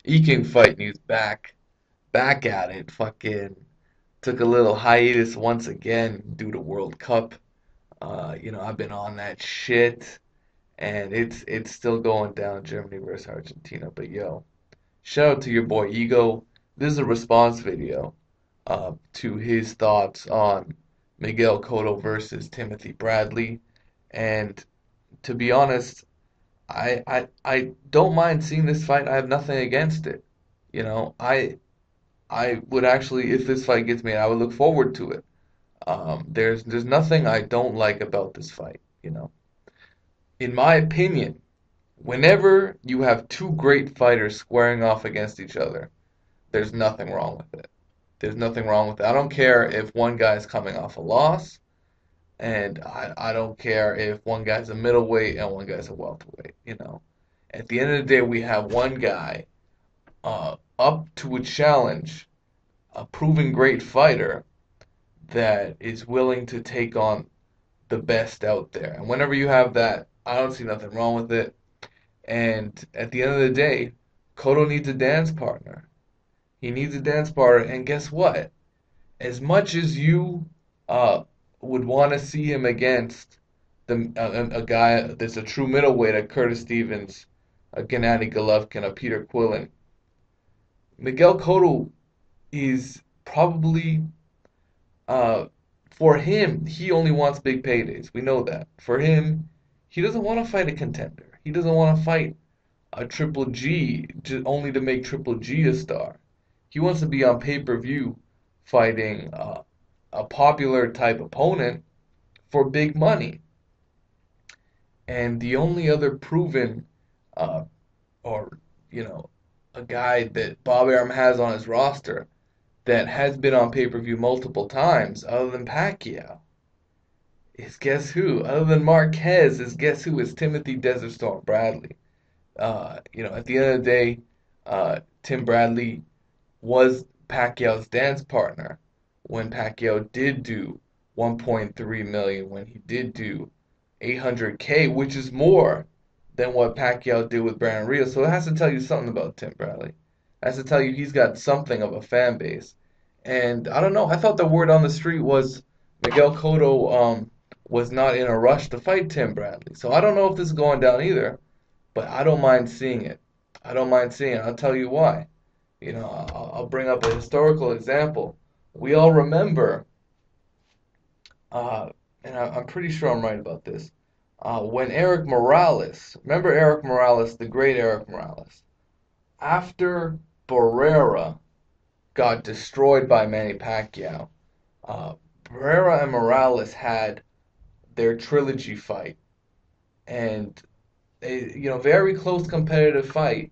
King fight and he's back at it. Fucking took a little hiatus once again due to World Cup. I've been on that shit, and it's still going down, Germany versus Argentina. But yo, shout out to your boy Ego. This is a response video to his thoughts on Miguel Cotto versus Timothy Bradley. And to be honest, I don't mind seeing this fight. I have nothing against it. You know, I would actually, if this fight gets made, I would look forward to it. There's nothing I don't like about this fight. In my opinion, whenever you have two great fighters squaring off against each other, there's nothing wrong with it. There's nothing wrong with it. I don't care if one guy's coming off a loss, and I don't care if one guy's a middleweight and one guy's a welterweight. At the end of the day, we have one guy up to a challenge, a proven great fighter that is willing to take on the best out there. And whenever you have that, I don't see nothing wrong with it. And at the end of the day, Cotto needs a dance partner. He needs a dance partner, and guess what? As much as you uh, would want to see him against a guy that's a true middleweight, a Curtis Stevens, a Gennady Golovkin, a Peter Quillen, Miguel Cotto is probably uh, for him, he only wants big paydays. We know that. For him, he doesn't want to fight a contender. He doesn't want to fight a Triple G only to make Triple G a star. He wants to be on pay-per-view fighting a popular type opponent for big money. And the only other proven, uh, or a guy that Bob Arum has on his roster that has been on pay-per-view multiple times, other than Pacquiao, is guess who? Other than Marquez, is guess who? Is Timothy Desert Storm Bradley. At the end of the day, Tim Bradley was Pacquiao's dance partner when Pacquiao did do 1.3 million, when he did do 800K, which is more than what Pacquiao did with Brandon Rios. So it has to tell you something about Tim Bradley. It has to tell you he's got something of a fan base. And I don't know, I thought the word on the street was Miguel Cotto was not in a rush to fight Tim Bradley. So I don't know if this is going down either, but I don't mind seeing it. I don't mind seeing it. I'll tell you why. I'll bring up a historical example. We all remember, uh, and I'm pretty sure I'm right about this, when Eric Morales, remember Eric Morales, the great Eric Morales, after Barrera got destroyed by Manny Pacquiao, uh, Barrera and Morales had their trilogy fight, and very close competitive fight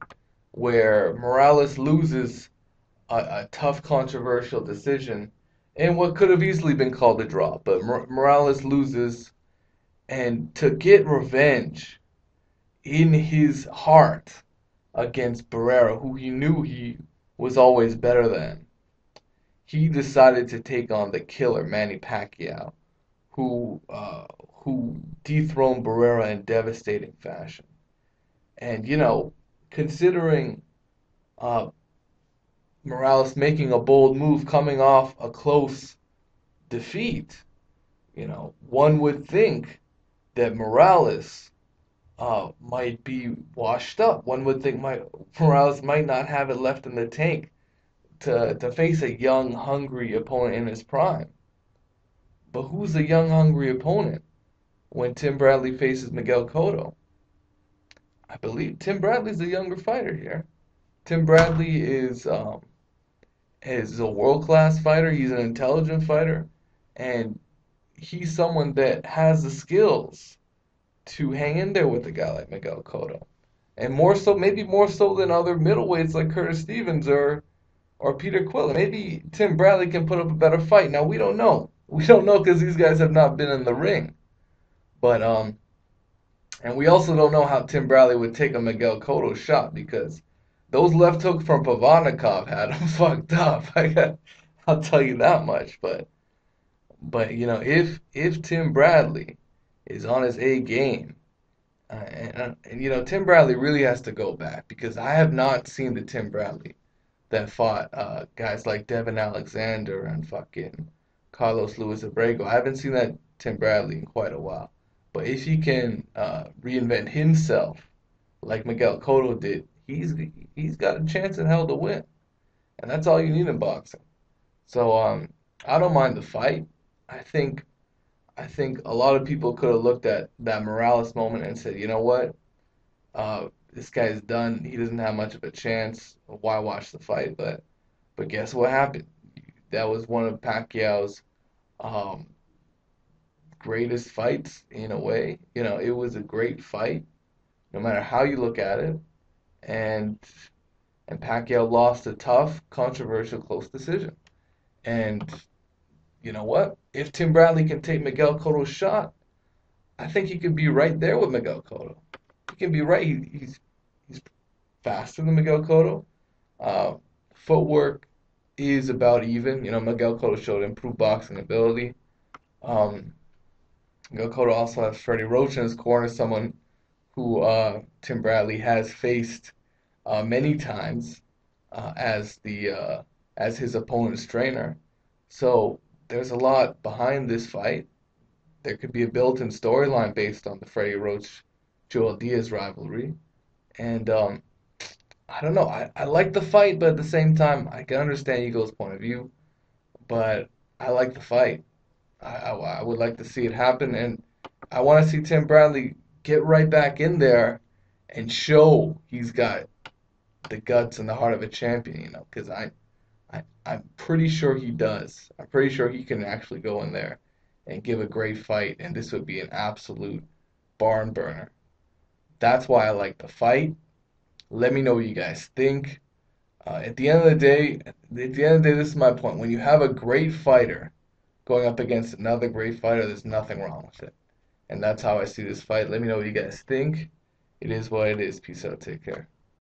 where Morales loses a tough controversial decision in what could have easily been called a draw, but Morales loses, and to get revenge in his heart against Barrera, who he knew he was always better than, he decided to take on the killer Manny Pacquiao, who dethroned Barrera in devastating fashion. And considering uh, Morales making a bold move coming off a close defeat, one would think that Morales might be washed up. One would think Morales might not have it left in the tank to face a young, hungry opponent in his prime. But who's the young, hungry opponent when Tim Bradley faces Miguel Cotto? I believe Tim Bradley's the younger fighter here. Tim Bradley is a world class fighter. He's an intelligent fighter, and he's someone that has the skills to hang in there with a guy like Miguel Cotto, and more so, maybe more so than other middleweights like Curtis Stevens or Peter Quillen. Maybe Tim Bradley can put up a better fight. Now we don't know. We don't know because these guys have not been in the ring. But and we also don't know how Tim Bradley would take a Miguel Cotto shot because those left hooks from Pavanikov had him fucked up. I'll tell you that much. But if Tim Bradley is on his A game And you know, Tim Bradley really has to go back because I have not seen the Tim Bradley that fought guys like Devin Alexander and fucking Carlos Luis Abrego. I haven't seen that Tim Bradley in quite a while. But if he can reinvent himself like Miguel Cotto did, he's got a chance in hell to win, and that's all you need in boxing. So I don't mind the fight. I think I think a lot of people could have looked at that Morales moment and said, you know what, this guy's done. He doesn't have much of a chance. Why watch the fight? But guess what happened? That was one of Pacquiao's um, greatest fights in a way. You know, it was a great fight, no matter how you look at it. And and Pacquiao lost a tough, controversial, close decision. And you know what? If Tim Bradley can take Miguel Cotto's shot, I think he could be right there with Miguel Cotto. He can be right. He's faster than Miguel Cotto. Uh, Footwork is about even. You know, Miguel Cotto showed improved boxing ability. Um, Miguel Cotto also has Freddie Roach in his corner, someone who Tim Bradley has faced many times as his opponent's trainer. So there's a lot behind this fight. There could be a built-in storyline based on the Freddie Roach Joel Diaz rivalry. And I don't know. I like the fight, but at the same time, I can understand Eagle's point of view. But I like the fight. I would like to see it happen, and I want to see Tim Bradley get right back in there and show he's got the guts and the heart of a champion. You know, because I'm pretty sure he does. I'm pretty sure he can actually go in there and give a great fight, and this would be an absolute barn burner. That's why I like the fight. Let me know what you guys think. At the end of the day, this is my point. When you have a great fighter going up against another great fighter, there's nothing wrong with it. And that's how I see this fight. Let me know what you guys think. It is what it is. Peace out. Take care.